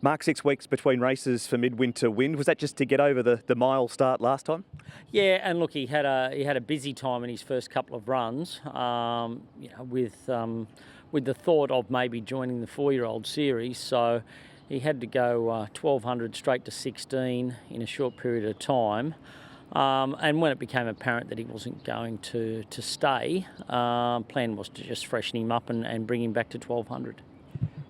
Mark, 6 weeks between races for Midwinter Wind. Was that just to get over the mile start last time? Yeah, and look, he had a busy time in his first couple of runs, with the thought of maybe joining the 4-year-old series. So he had to go 1200 straight to 16 in a short period of time. And when it became apparent that he wasn't going to stay, plan was to just freshen him up and bring him back to 1200.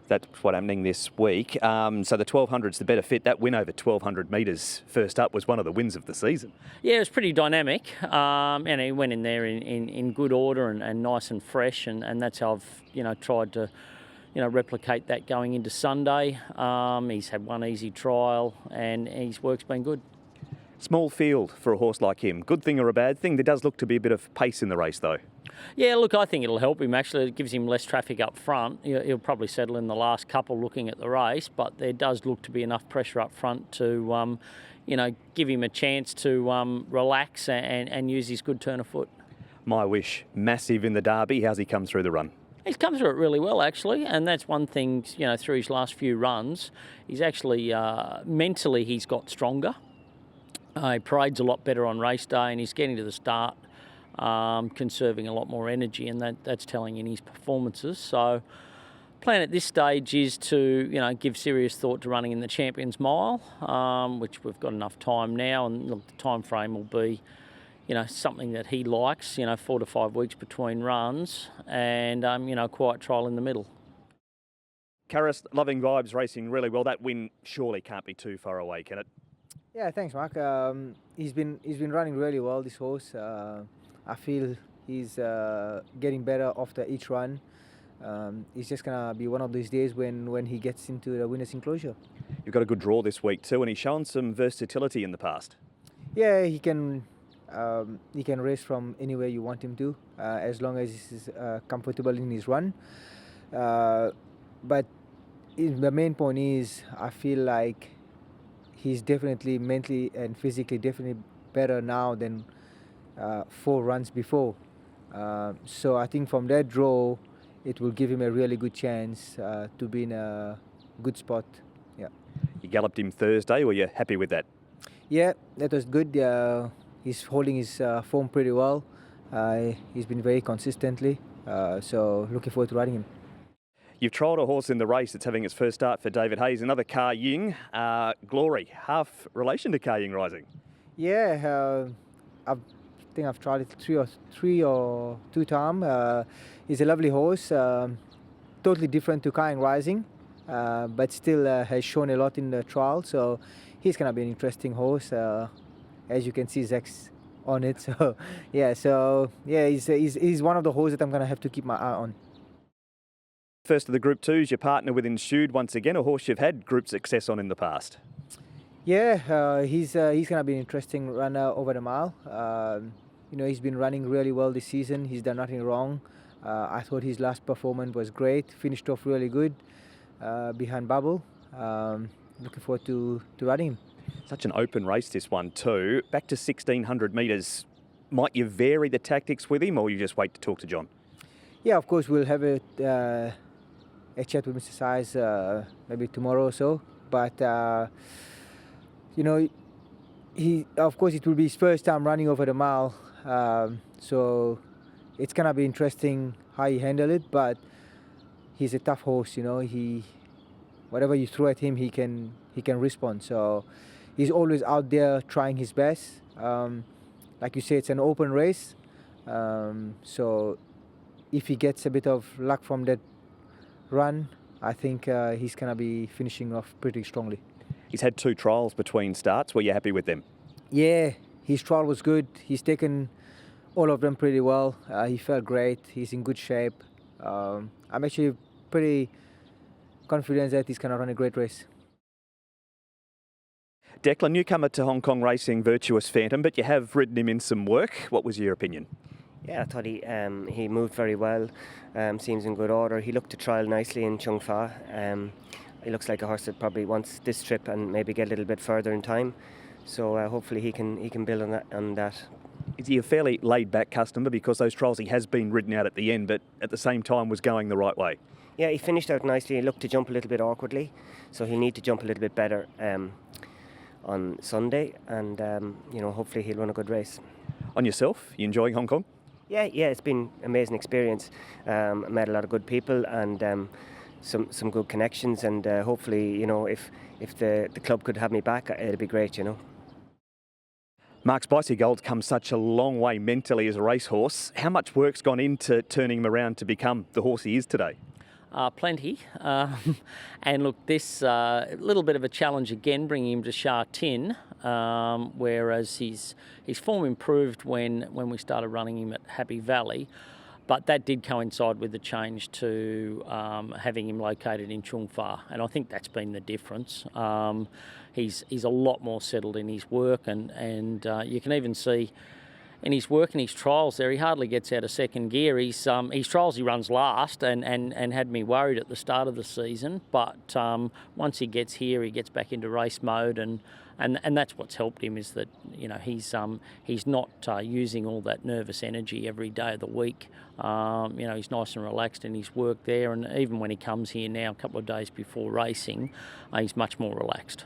That's what's happening this week. So the 1200's the better fit. That win over 1200 metres first up was one of the wins of the season. Yeah, it was pretty dynamic. And he went in there in good order and nice and fresh. And that's how I've tried to replicate that going into Sunday. He's had one easy trial and his work's been good. Small field for a horse like him. Good thing or a bad thing? There does look to be a bit of pace in the race though. Yeah, look, I think it'll help him actually. It gives him less traffic up front. He'll probably settle in the last couple looking at the race, but there does look to be enough pressure up front to, give him a chance to relax and use his good turn of foot. My Wish, massive in the Derby. How's he come through the run? He's come through it really well, actually, and that's one thing, through his last few runs. He's actually, mentally, he's got stronger. He parades a lot better on race day and he's getting to the start conserving a lot more energy, and that's telling in his performances. So plan at this stage is to give serious thought to running in the Champions Mile, which we've got enough time now, and look, the time frame will be something that he likes, 4 to 5 weeks between runs and a quiet trial in the middle. Karis, Loving Vibes racing really well. That win surely can't be too far away, can it? Yeah, thanks, Mark. He's been running really well, this horse. I feel he's getting better after each run. It's just gonna be one of these days when he gets into the winner's enclosure. You've got a good draw this week too, and he's shown some versatility in the past. Yeah, he can race from anywhere you want him to, as long as he's comfortable in his run. But the main point is, I feel like he's definitely mentally and physically definitely better now than 4 runs before. So I think from that draw, it will give him a really good chance to be in a good spot. Yeah. You galloped him Thursday. Were you happy with that? Yeah, that was good. He's holding his form pretty well. He's been very consistently. So looking forward to riding him. You've trialled a horse in the race that's having its first start for David Hayes, another Car Ying, Glory, half relation to Car Ying Rising. Yeah, I think I've tried it three or 2 times. He's a lovely horse, totally different to Car Ying Rising, but still has shown a lot in the trial. So he's gonna be an interesting horse. As you can see, Zach's on it. So he's one of the horses that I'm gonna have to keep my eye on. First of the Group 2s, your partner with Ensued, once again, a horse you've had group success on in the past. Yeah, he's going to be an interesting runner over the mile. He's been running really well this season. He's done nothing wrong. I thought his last performance was great. Finished off really good behind Bubble. Looking forward to riding him. Such an open race, this one too. Back to 1600 metres. Might you vary the tactics with him, or you just wait to talk to John? Yeah, of course, we'll have a chat with Mr. Size maybe tomorrow or so. But, of course, it will be his first time running over the mile. So it's going to be interesting how he handle it. But he's a tough horse, whatever you throw at him, he can respond. So he's always out there trying his best. Like you say, it's an open race. So if he gets a bit of luck from that run, I think he's going to be finishing off pretty strongly. He's had 2 trials between starts. Were you happy with them? Yeah, his trial was good. He's taken all of them pretty well. He felt great. He's in good shape. I'm actually pretty confident that he's going to run a great race. Declan, newcomer to Hong Kong racing, Virtuous Phantom, but you have ridden him in some work. What was your opinion? Yeah, I thought he moved very well, seems in good order. He looked to trial nicely in Chung Fa. He looks like a horse that probably wants this trip and maybe get a little bit further in time. So hopefully he can build on that. Is he a fairly laid-back customer, because those trials he has been ridden out at the end, but at the same time was going the right way? Yeah, he finished out nicely. He looked to jump a little bit awkwardly, so he'll need to jump a little bit better on Sunday, and hopefully he'll run a good race. On yourself, you enjoying Hong Kong? Yeah, it's been an amazing experience. Met a lot of good people and some good connections, and hopefully, if the club could have me back, it'd be great, Mark Spicy Gold's come such a long way mentally as a racehorse. How much work's gone into turning him around to become the horse he is today? Plenty. And look, this little bit of a challenge again, bringing him to Sha Tin, whereas his form improved when we started running him at Happy Valley. But that did coincide with the change to having him located in Chung Fa, and I think that's been the difference. He's a lot more settled in his work, and you can even see in his work and his trials there, he hardly gets out of second gear. His trials he runs last, and had me worried at the start of the season. But once he gets here, he gets back into race mode, and that's what's helped him, is that he's not using all that nervous energy every day of the week. He's nice and relaxed in his work there, and even when he comes here now, a couple of days before racing, he's much more relaxed.